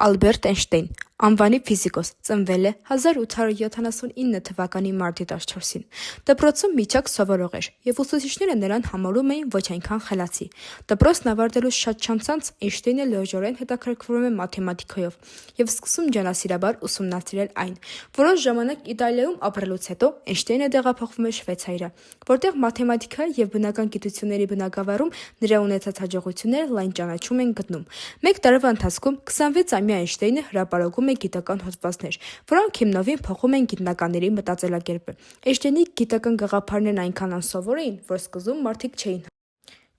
Ալբերտ Էյնշտեյն, անվանի ֆիզիկոս, ծնվել է 1879 թվականի մարտի 14-ին։ Դպրոցում միջակ սովորող էր, և ուսուցիչները նրան համարում էին ոչ այնքան խելացի։ Դպրոցն ավարտելուց շատ չանցած Էյնշտեյնը լիովժորեն հետաքրքրվում է մաթեմատիկայով և սկսում ջանասիրաբար ուսումնասիրել այն։ Որոշ ժամանակ Իտալիայում ապրելուց հետո Էյնշտեյնը տեղափոխվում է Շվեյցարիա, որտեղ մաթեմատիկայի և բնական գիտությունների բնագավառում նրա ունեցած հաջողությունները լայն ճանաչում են գտնում։ Մեկ տարվա ընթացքում 26-ամյա Էյնշտեյնը հրապարակում է գիտական հոդվածներ, որոնք հիմնովին փոխում են գիտնականների մտածելակերպը։ Էյնշտեյնի գիտական գաղափարներն այնքան անսովոր էին, որ սկզբում մարդիկ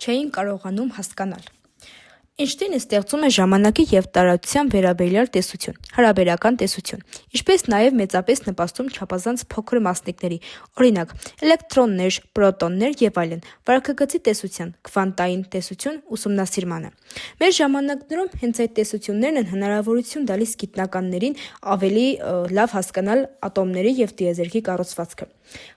չէին կարողանում հասկանալ։ Էյնշտեյնը ստեղծում է ժամանակի և տարածության վերաբերյալ տեսություն, հարաբերական տեսություն, ինչպես նաև մեծապես նպաստում չափազանց փոքր մասնիկների, օրինակ՝ էլեկտրոններ, պրոտոններ և այլն, վարքագծի տեսության, քվանտային տեսություն ուսումնասիրմանը։ Մեր ժամանակներում հենց այդ տեսություններն են հնարավորություն տալիս գիտնականներին ավելի լավ հասկանալ ատոմների և տիեզերքի կառուցվածքը։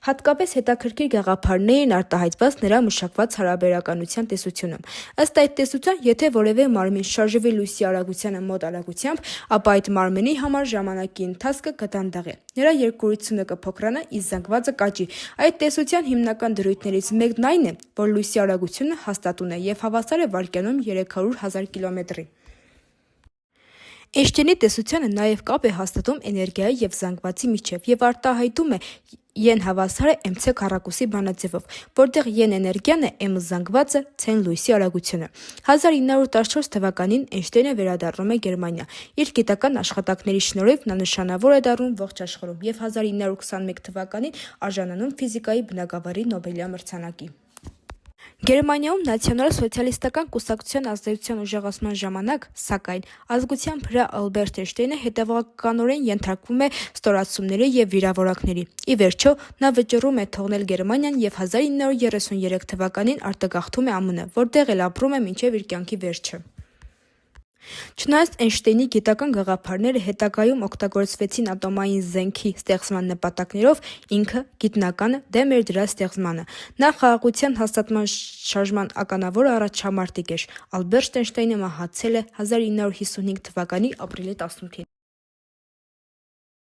Հատկապես հետաքրքիր գաղափարներ էին արտահայտված նրա մշակված հարաբերականության տեսությունում։ Ըստ այդ տեսության, եթե որևէ մարմին շարժվի լույսի արագությանը մոտ արագությամբ, ապա այդ մարմնի համար ժամանակի ընթացքը կդանդաղի, նրա երկրությունը կփոքրանա, իսկ զանգվածը կաճի։ Այդ տեսության հիմնական դրույթներից մեկն այն է, որ լույսի արագությունը հաստատուն է և հավասար է վայրկյանում 300,000 կիլոմետրի։ Էյնշտեյնի տեսությանը նաև կապ է հաստատում էներգիայի և զանգվածի միջև և արտահայտում է Ե-ն հավասար է mc քառակուսի բանաձևով, որտեղ Ե-ն էներգիան է, m-ը զանգվածը, c-ն լույսի արագությունը։ 1914 թվականին Էյնշտեյնը վերադառնում է Գերմանիա։ Իր գիտական աշխատանքների շնորհիվ նա նշանավոր է դառնում ողջ աշխարհում և 1921 թվականին արժանանում ֆիզիկայի բնագավառի Նոբելյան մրցանակի։ Գերմանիայում նացիոնալ-սոցիալիստական կուսակցության ազդեցության ուժեղացման ժամանակ, սակայն, ազգությամբ հրեա Ալբերտ Էյնշտեյնը հետևողականորեն ենթարկվում է ստորացումների և վիրավորանքների։ Ի վերջո, նա վճռում է թողնել Գերմանիան և 1933 թվականին արտագաղթում է ԱՄՆ, որտեղ էլ ապրում է մինչև իր կյանքի վերջը։ Չնայած Էյնշտեյնի գիտական գաղափարները հետագայում օգտագործվեցին ատոմային զենքի ստեղծման նպատակներով, ինքը՝ գիտնականը, դեմ էր դրա ստեղծմանը։ Նա խաղաղության հաստատման շարժման ականավոր առաջամարտիկ էր։ Ալբերտ Էյնշտեյնը մահացել է 1955 թվականի ապրիլի 18-ին։